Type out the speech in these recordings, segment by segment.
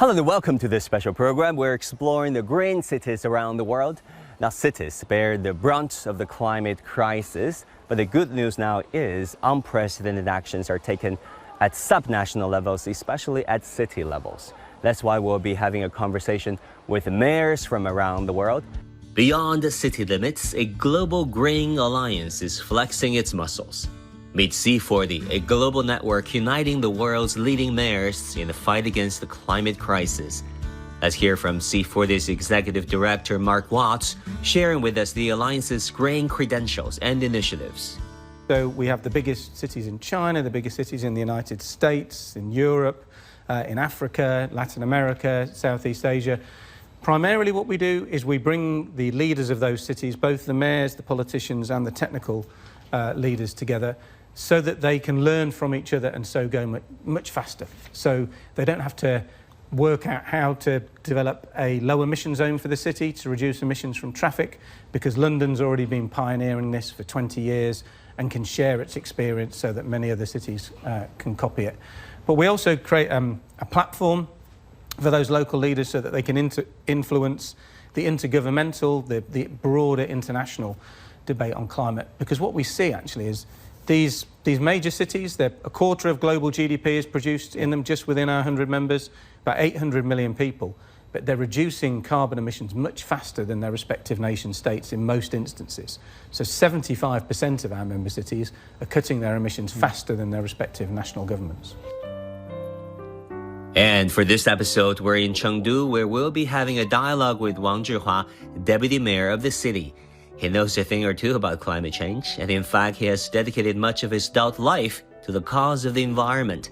Hello and welcome to this special program. We're exploring the green cities around the world. Now, cities bear the brunt of the climate crisis, but the good news now is unprecedented actions are taken at subnational levels, especially at city levels. That's why we'll be having a conversation with mayors from around the world. Beyond the city limits, a global green alliance is flexing its muscles. Meet C40, a global network uniting the world's leading mayors in the fight against the climate crisis. Let's hear from C40's Executive Director Mark Watts, sharing with us the alliance's green credentials and initiatives. So we have the biggest cities in China, the biggest cities in the United States, in Europe, in Africa, Latin America, Southeast Asia. Primarily what we do is we bring the leaders of those cities, both the mayors, the politicians and the technical leaders together, so that they can learn from each other and so go much faster. So they don't have to work out how to develop a low emission zone for the city to reduce emissions from traffic, because London's already been pioneering this for 20 years and can share its experience so that many other cities can copy it. But we also create a platform for those local leaders so that they can influence the intergovernmental, the broader international debate on climate. Because what we see actually is these major cities, a quarter of global GDP is produced in them just within our 100 members, about 800 million people, but they're reducing carbon emissions much faster than their respective nation states in most instances. So 75% of our member cities are cutting their emissions faster than their respective national governments. And for this episode, we're in Chengdu, where we'll be having a dialogue with Wang Zhihua, Deputy Mayor of the city. He knows a thing or two about climate change, and in fact, he has dedicated much of his adult life to the cause of the environment.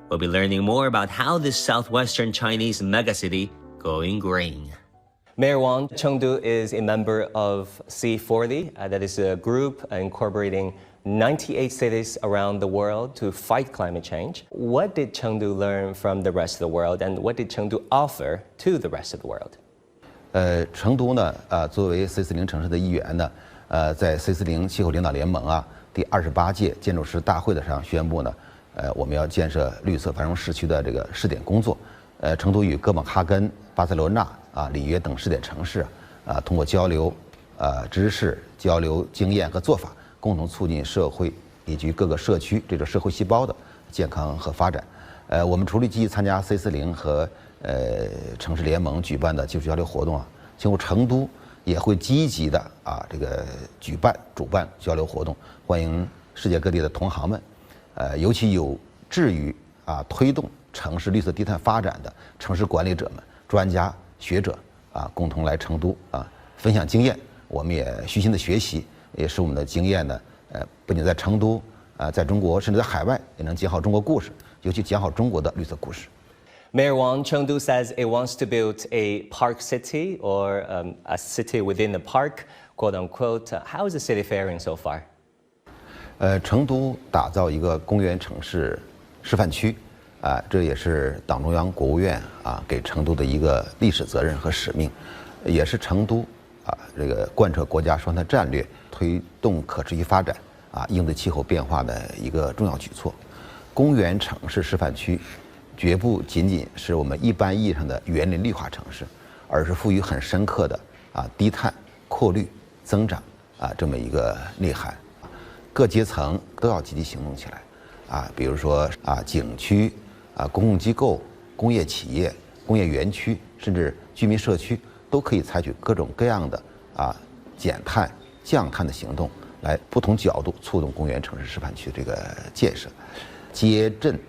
We'll be learning more about how this southwestern Chinese megacity going green. Mayor Wang, Chengdu is a member of C40, that is a group incorporating 98 cities around the world to fight climate change. What did Chengdu learn from the rest of the world, and what did Chengdu offer to the rest of the world? 成都呢，作为 C40 城市的一员呢，在 C40 气候领导联盟第28届建筑师大会的上宣布呢，我们要建设绿色繁荣市区的这个试点工作。成都与哥本哈根、巴塞罗那、里约等试点城市通过交流知识、交流经验和做法，共同促进社会以及各个社区这种社会细胞的健康和发展。我们除了积极参加 C40和城市联盟举办的技术交流活动今后成都也会积极的这个主办交流活动，欢迎世界各地的同行们，尤其有志于推动城市绿色低碳发展的城市管理者们、专家学者共同来成都分享经验。我们也虚心的学习，也使我们的经验呢，不仅在成都在中国，甚至在海外也能讲好中国故事，尤其讲好中国的绿色故事。Mayor Wang, Chengdu says it wants to build a park city or a city within the park, quote unquote. How is the city faring so far? 成都打造一个公园城市示范区，这也是党中央、国务院给成都的一个历史责任和使命，也是成都这个贯彻国家双碳战略、推动可持续发展应对气候变化的一个重要举措。公园城市示范区绝不仅仅是我们一般意义上的园林绿化城市，而是赋予很深刻的低碳、扩绿、增长这么一个内涵。各阶层都要积极行动起来比如说景区公共机构、工业企业、工业园区，甚至居民社区都可以采取各种各样的减碳、降碳的行动，来不同角度促动公园城市示范区这个建设。街镇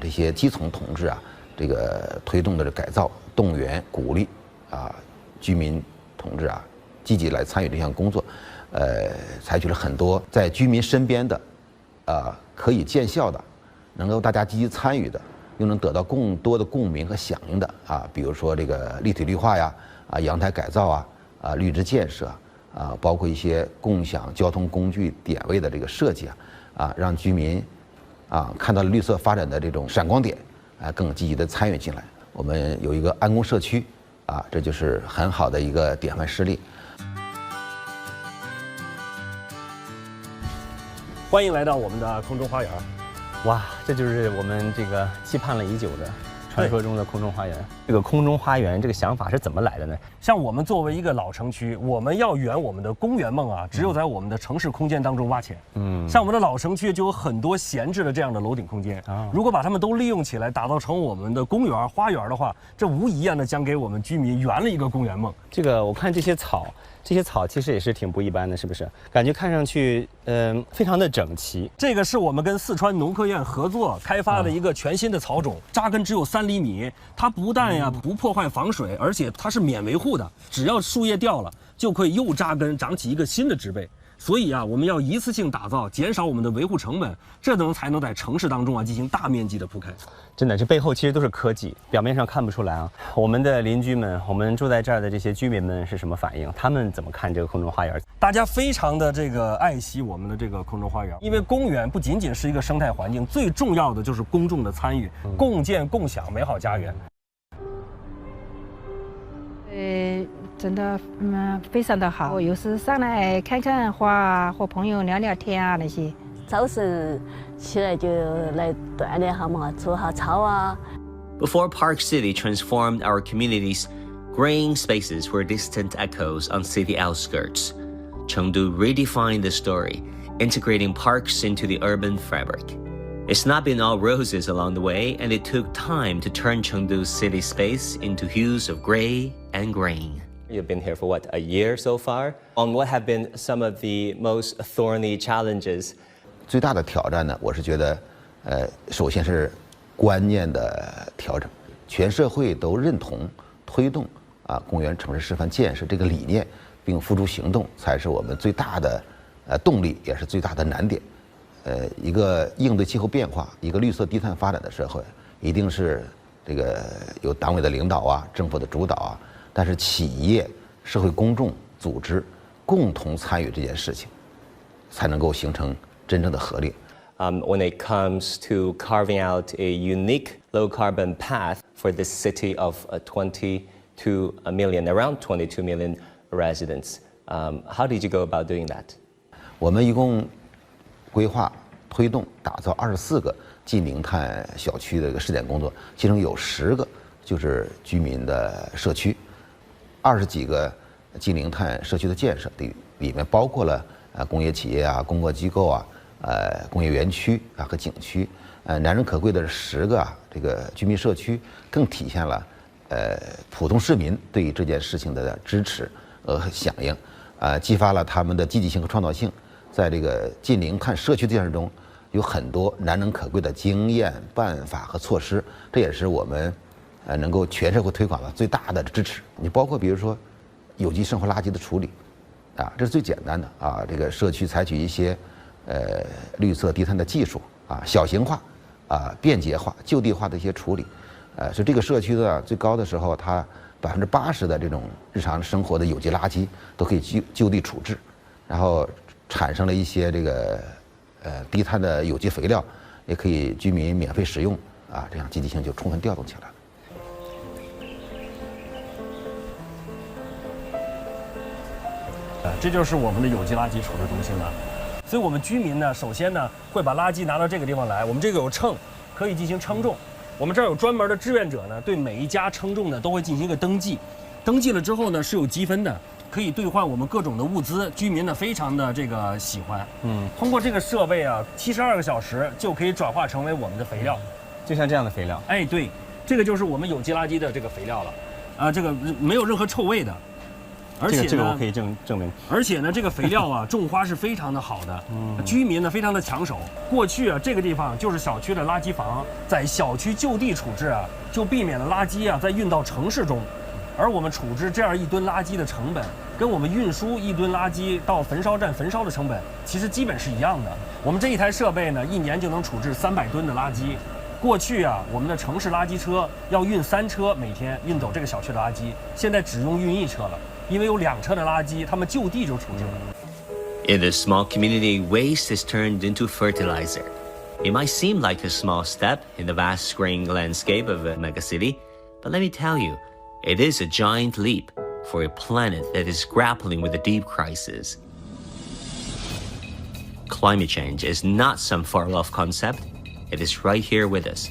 这些基层同志这个推动的这改造、动员、鼓励居民同志积极来参与这项工作，采取了很多在居民身边的可以见效的，能够大家积极参与的，又能得到更多的共鸣和响应的比如说这个立体绿化阳台改造绿植建设包括一些共享交通工具点位的这个设计让居民看到了绿色发展的这种闪光点，更积极的参与进来。我们有一个安宫社区这就是很好的一个典范事例。欢迎来到我们的空中花园。哇，这就是我们这个期盼了已久的传说中的空中花园。这个空中花园这个想法是怎么来的呢？像我们作为一个老城区，我们要圆我们的公园梦啊，只有在我们的城市空间当中挖钱。像我们的老城区就有很多闲置的这样的楼顶空间，如果把它们都利用起来，打造成我们的公园、花园的话，这无疑呢将给我们居民圆了一个公园梦。这个我看这些草其实也是挺不一般的，是不是？感觉看上去非常的整齐。这个是我们跟四川农科院合作开发的一个全新的草种，扎根只有3厘米，它不但不破坏防水，而且它是免维护的，只要树叶掉了就可以又扎根长起一个新的植被。所以我们要一次性打造，减少我们的维护成本，这才能在城市当中进行大面积的铺开。真的，这背后其实都是科技，表面上看不出来啊。我们的邻居们，我们住在这儿的这些居民们是什么反应？他们怎么看这个空中花园？大家非常的爱惜我们的这个空中花园，因为公园不仅仅是一个生态环境，最重要的就是公众的参与，共建共享美好家园。真的非常的好，有时上来看看花，和朋友聊聊天啊那些。早晨起来就来锻炼下嘛，做下操啊。Before Park City transformed our communities, graying spaces were distant echoes on city outskirts. Chengdu redefined the story, integrating parks into the urban fabric. It's not been all roses along the way, and it took time to turn Chengdu's city space into hues of gray and green. You've been here for what, a year so far? What have been some of the most thorny challenges? 最大的挑战呢，我是觉得，首先是观念的调整，全社会都认同推动公园城市示范建设这个理念，并付诸行动，才是我们最大的动力，也是最大的难点。一个应对气候变化、一个绿色低碳发展的社会，一定是这个有党委的领导啊、政府的主导啊，但是企业、社会公众组织共同参与这件事情，才能够形成真正的合力。When it comes to carving out a unique low-carbon path for this city of 22 million, around 22 million residents, how did you go about doing that? 我们一共规划、推动、打造24个近零碳小区的一个试点工作，其中有10个就是居民的社区，20几个近零碳社区的建设里面包括了工业企业啊、公共机构啊、工业园区啊和景区。难能可贵的是10个这个居民社区更体现了普通市民对于这件事情的支持和响应，激发了他们的积极性和创造性。在这个近零碳社区建设中，有很多难能可贵的经验、办法和措施，这也是我们能够全社会推广的最大的支持。你包括比如说有机生活垃圾的处理，这是最简单的这个社区采取一些绿色低碳的技术小型化便捷化、就地化的一些处理，所以这个社区的最高的时候，它80%的这种日常生活的有机垃圾都可以就地处置，然后产生了一些这个低碳的有机肥料，也可以居民免费使用这样积极性就充分调动起来了。这就是我们的有机垃圾处置中心了。所以我们居民呢，首先呢会把垃圾拿到这个地方来，我们这个有秤，可以进行称重。我们这儿有专门的志愿者呢，对每一家称重呢都会进行一个登记，登记了之后呢是有积分的，可以兑换我们各种的物资，居民呢非常的喜欢。通过这个设备72个小时就可以转化成为我们的肥料，就像这样的肥料。哎，对，这个就是我们有机垃圾的这个肥料了，这个没有任何臭味的。而且呢，这个我可以证明。而且呢，这个肥料种花是非常的好的，居民呢非常的抢手。过去这个地方就是小区的垃圾房，在小区就地处置就避免了垃圾再运到城市中。而我们处置这样1吨垃圾的成本，跟我们运输1吨垃圾到焚烧站焚烧的成本，其实基本是一样的。我们这一台设备呢，1年就能处置300吨的垃圾。过去我们的城市垃圾车要运3车每天运走这个小区的垃圾，现在只用运1车了。因为有2车的垃圾，他们就地就处置了。In this small community, waste is turned into fertilizer. It might seem like a small step in the vast graying landscape of a megacity, but let me tell you, it is a giant leap for a planet that is grappling with a deep crisis. Climate change is not some far-off concept. It is right here with us,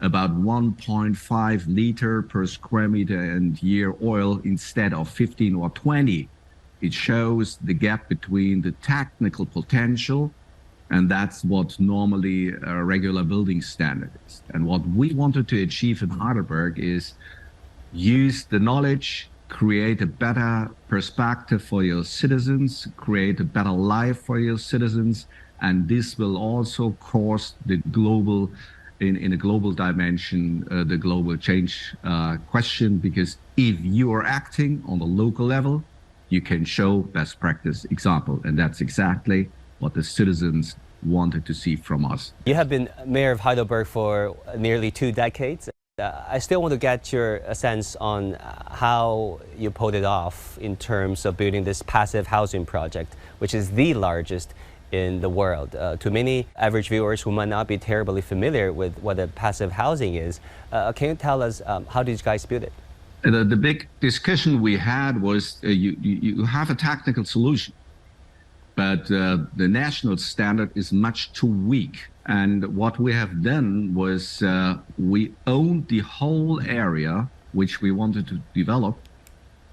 about 1.5 liter per square meter and year oil instead of 15 or 20. It shows the gap between the technical potential, and that's what normally a regular building standard is. And what we wanted to achieve in Heidelberg is use the knowledge, create a better perspective for your citizens, create a better life for your citizens, and this will also cause the global, in a global dimension, the global change question, because if you are acting on the local level, you can show best practice example, and that's exactly what the citizens wanted to see from us. You have been mayor of Heidelberg for nearly 2 decades. I still want to get your sense on how you pulled it off in terms of building this passive housing project, which is the largest in the world. To many average viewers who might not be terribly familiar with what a passive housing is, can you tell us how did you guys build it? The big discussion we had was you have a technical solution, but the national standard is much too weak. And what we have done was we owned the whole area which we wanted to develop.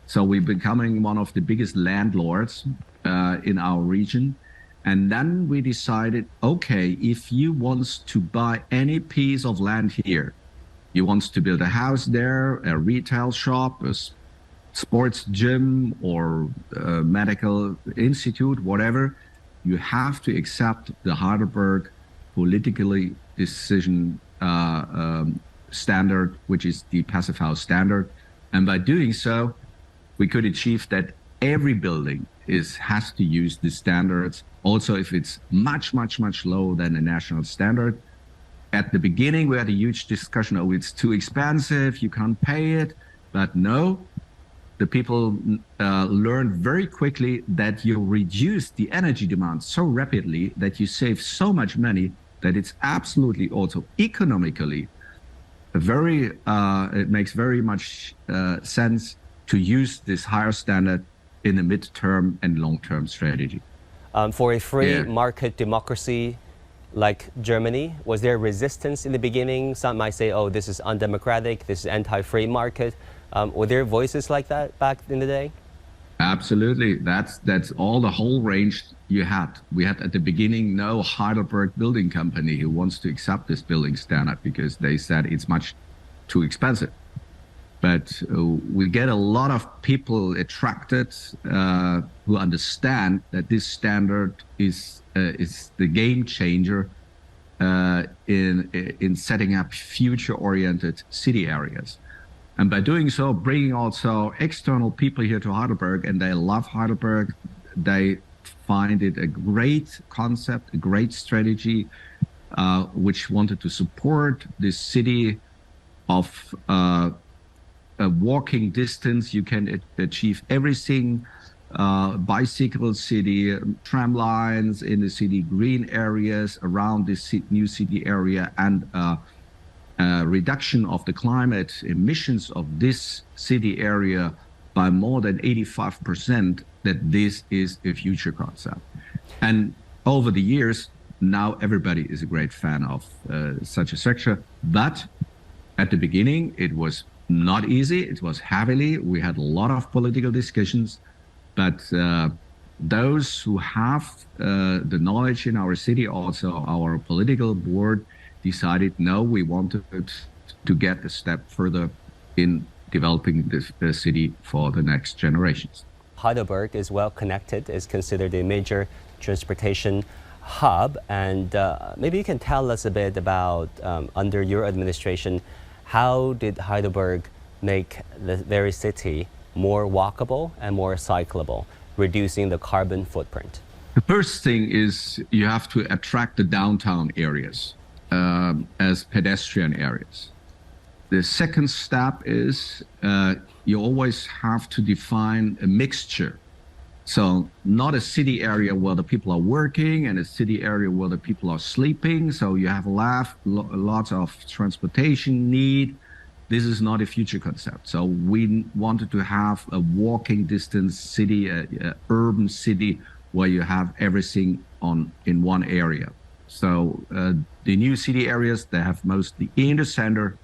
So we're becoming one of the biggest landlords in our region. And then we decided, okay, if you want to buy any piece of land here, you want to build a house there, a retail shop, a sports gym, or a medical institute, whatever, you have to accept the Heidelberg politically decision standard, which is the passive house standard. And by doing so, we could achieve that every building has to use the standards, also if it's much, much, much lower than the national standard. At the beginning, we had a huge discussion, oh, it's too expensive, you can't pay it. But no, the people learned very quickly that you reduce the energy demand so rapidly that you save so much money that it's absolutely also economically it makes very much sense to use this higher standard in the mid-term and long-term strategy. For a free market democracy like Germany, was there resistance in the beginning? Some might say, oh, this is undemocratic, this is anti-free market. Were there voices like that back in the day? Absolutely. That's all the whole range you had. We had at the beginning no Heidelberg building company who wants to accept this building standard because they said it's much too expensive. But we get a lot of people attracted who understand that this standard is the game changer in setting up future-oriented city areas. And by doing so, bringing also external people here to Heidelberg, and they love Heidelberg, they find it a great concept, a great strategy, which wanted to support this city of a walking distance. You can achieve everything, bicycle city, tram lines in the city, green areas around this new city area, and reduction of the climate emissions of this city area by more than 85%, that this is a future concept. And over the years, now everybody is a great fan of such a structure. But at the beginning, it was not easy. It was heavily. We had a lot of political discussions. But those who have the knowledge in our city, also our political board, decided, no, we wanted to get a step further in developing the city for the next generations. Heidelberg is well connected, is considered a major transportation hub. And maybe you can tell us a bit about, under your administration, how did Heidelberg make the very city more walkable and more cyclable, reducing the carbon footprint? The first thing is you have to attract the downtown areas as pedestrian areas. The second step is you always have to define a mixture. So not a city area where the people are working and a city area where the people are sleeping. So you have lots of transportation need. This is not a future concept. So we wanted to have a walking distance city, a urban city where you have everything in one area. So the new city areas, they have mostly in the center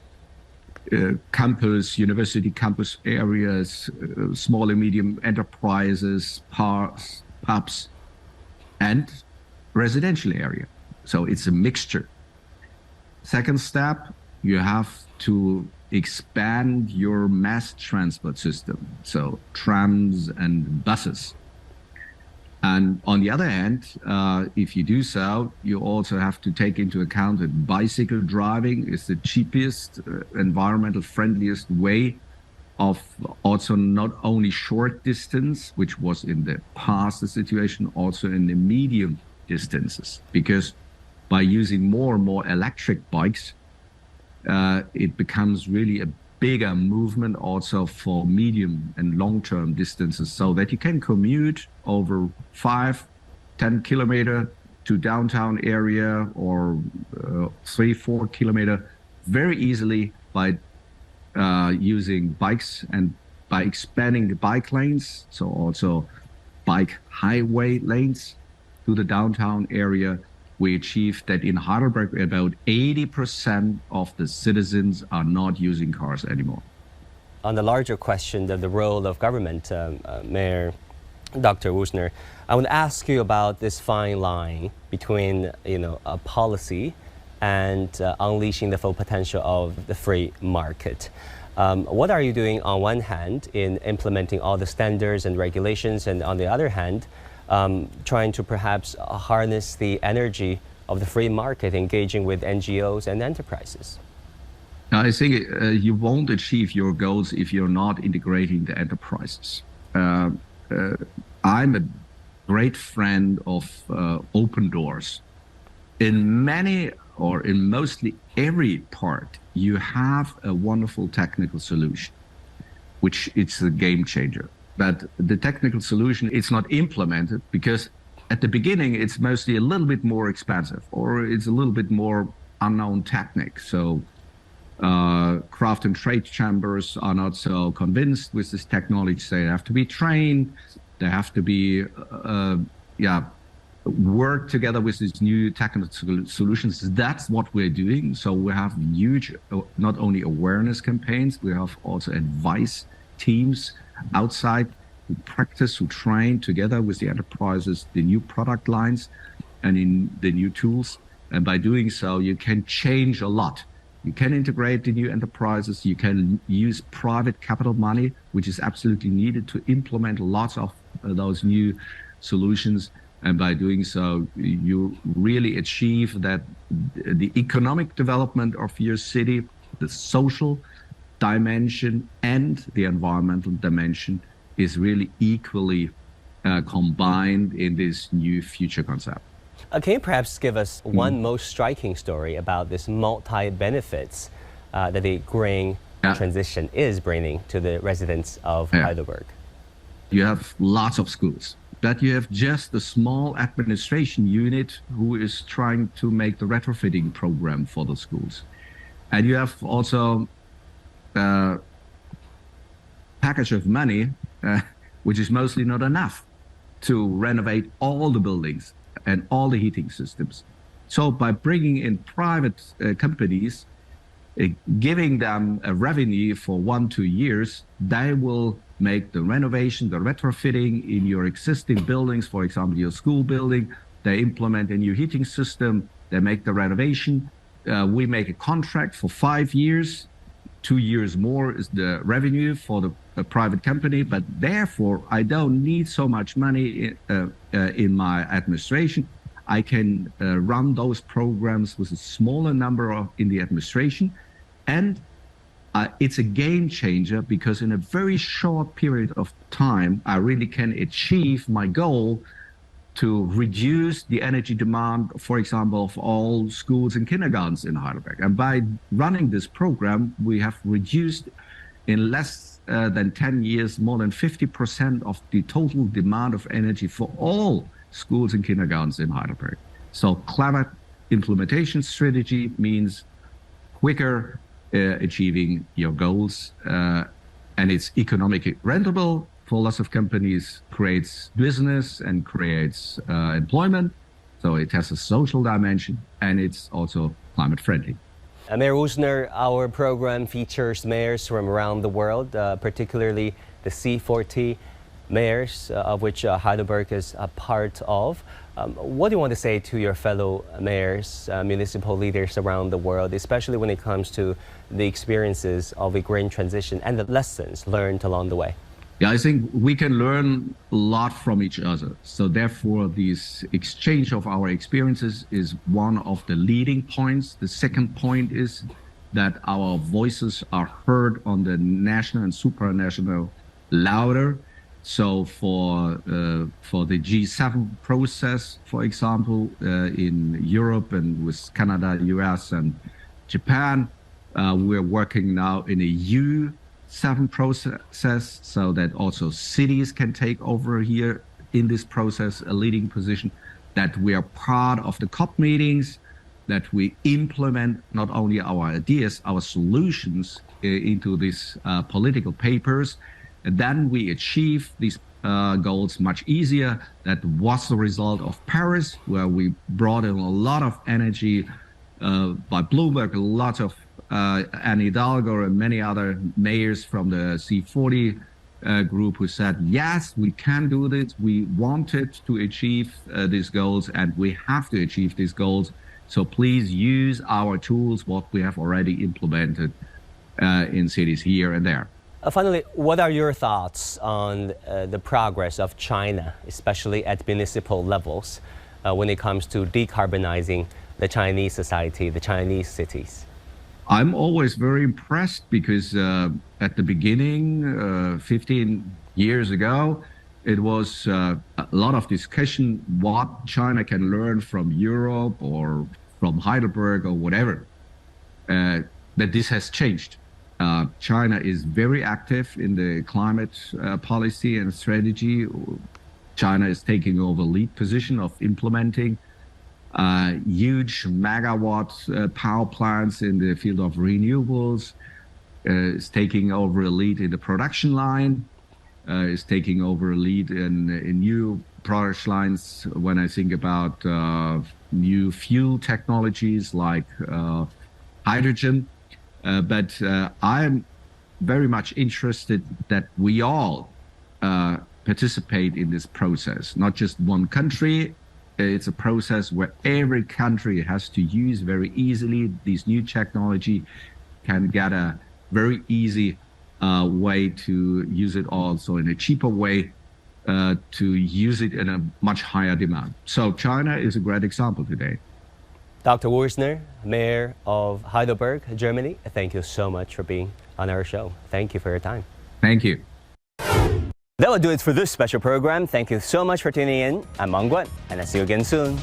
campus, university campus areas, small and medium enterprises, parks, pubs, and residential area. So it's a mixture. Second step, you have to expand your mass transport system, so trams and buses. And on the other hand, if you do so, you also have to take into account that bicycle driving is the cheapest, environmental friendliest way of also not only short distance, which was in the past the situation, also in the medium distances. Because by using more and more electric bikes, it becomes really a bigger movement also for medium and long-term distances, so that you can commute over 5-10 kilometer to downtown area, or 3-4 kilometer very easily by using bikes and by expanding the bike lanes, so also bike highway lanes to the downtown area. We achieved that in Heidelberg, about 80% of the citizens are not using cars anymore. On the larger question of the role of government, Mayor Dr. Würzner, I want to ask you about this fine line between, a policy and unleashing the full potential of the free market. What are you doing on one hand in implementing all the standards and regulations, and on the other hand, trying to perhaps harness the energy of the free market, engaging with NGOs and enterprises? I think you won't achieve your goals if you're not integrating the enterprises. I'm a great friend of open doors. In many, or in mostly every part, you have a wonderful technical solution, which it's a game changer. But the technical solution, it's not implemented because at the beginning, it's mostly a little bit more expensive, or it's a little bit more unknown technique. So craft and trade chambers are not so convinced with this technology. They have to be trained. They have to be, work together with these new technical solutions. That's what we're doing. So we have huge, not only awareness campaigns, we have also advice teams outside who practice, who train together with the enterprises, the new product lines and in the new tools. And by doing so, you can change a lot. You can integrate the new enterprises. You can use private capital money, which is absolutely needed to implement lots of those new solutions. And by doing so, you really achieve that the economic development of your city, the social dimension and the environmental dimension is really equally combined in this new future concept. Can you perhaps give us one most striking story about this multi-benefits that the green transition is bringing to the residents of Heidelberg? You have lots of schools, but you have just a small administration unit who is trying to make the retrofitting program for the schools. And you have also package of money, which is mostly not enough to renovate all the buildings and all the heating systems. So by bringing in private companies, giving them a revenue for 1-2 years, they will make the renovation, the retrofitting in your existing buildings, for example, your school building. They implement a new heating system, they make the renovation. We make a contract for 5 years. 2 years more is the revenue for the private company, but therefore I don't need so much money in my administration. I can run those programs with a smaller number in the administration, and it's a game changer because in a very short period of time, I really can achieve my goal to reduce the energy demand, for example, of all schools and kindergartens in Heidelberg. And by running this program, we have reduced in less than 10 years, more than 50% of the total demand of energy for all schools and kindergartens in Heidelberg. So clever implementation strategy means quicker achieving your goals, and it's economically rentable for lots of companies, creates business and creates employment. So it has a social dimension, and it's also climate friendly. Mayor Würzner, our program features mayors from around the world, particularly the C40 mayors, of which Heidelberg is a part of. What do you want to say to your fellow mayors, municipal leaders around the world, especially when it comes to the experiences of a green transition and the lessons learned along the way? Yeah, I think we can learn a lot from each other. So therefore, this exchange of our experiences is one of the leading points. The second point is that our voices are heard on the national and supranational louder. So for the G7 process, for example, in Europe and with Canada, US, and Japan, we're working now in a U7 process, so that also cities can take over here in this process a leading position, that we are part of the COP meetings, that we implement not only our ideas, our solutions into these political papers, and then we achieve these goals much easier. That was the result of Paris, where we brought in a lot of energy by Bloomberg, a lot of Anne Hidalgo and many other mayors from the C40 group who said, yes, we can do this. We wanted to achieve these goals, and we have to achieve these goals. So please use our tools, what we have already implemented in cities here and there. Finally, what are your thoughts on the progress of China, especially at municipal levels, when it comes to decarbonizing the Chinese society, the Chinese cities? I'm always very impressed because at the beginning, 15 years ago, it was a lot of discussion what China can learn from Europe or from Heidelberg or whatever. But this has changed. China is very active in the climate policy and strategy. China is taking over lead position of implementing huge megawatt power plants in the field of renewables, is taking over a lead in the production line, is taking over a lead in new product lines when I think about new fuel technologies like hydrogen. But I'm very much interested that we all participate in this process, not just one country. It's a process where every country has to use very easily this new technology, can get a very easy way to use it also in a cheaper way to use it in a much higher demand. So China is a great example today. Dr. Würzner, Mayor of Heidelberg, Germany, thank you so much for being on our show. Thank you for your time. Thank you. That will do it for this special program. Thank you so much for tuning in. I'm Wang Guan, and I'll see you again soon.